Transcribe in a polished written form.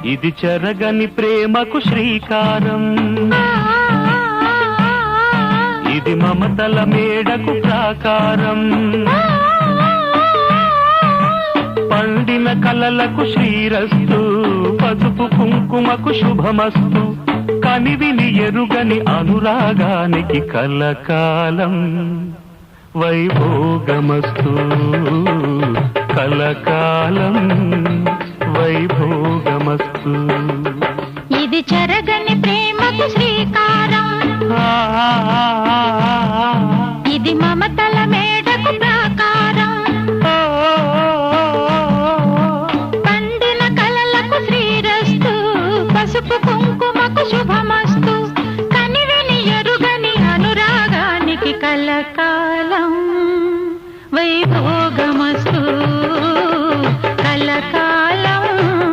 ఇది చెరగని ప్రేమకు శ్రీకారం, ఇది మమతల మేడకు ప్రాకారం, పండిన కలలకు శ్రీరస్తు, పసుపు కుంకుమకు శుభమస్తు, కనివిని ఎరుగని అనురాగానికి కలకాలం వైభోగమస్తు, కలకాలం వైభోగమస్తు. ఇది చెరగని ప్రేమకు శ్రీకారం, ఇది మమతల మేడకు ప్రాకారం, పండిన కలలకు శ్రీరస్తు, పసుపు కుంకుమకు శుభమస్తు, కనివిని ఎరుగని అనురాగానికి కలకాలం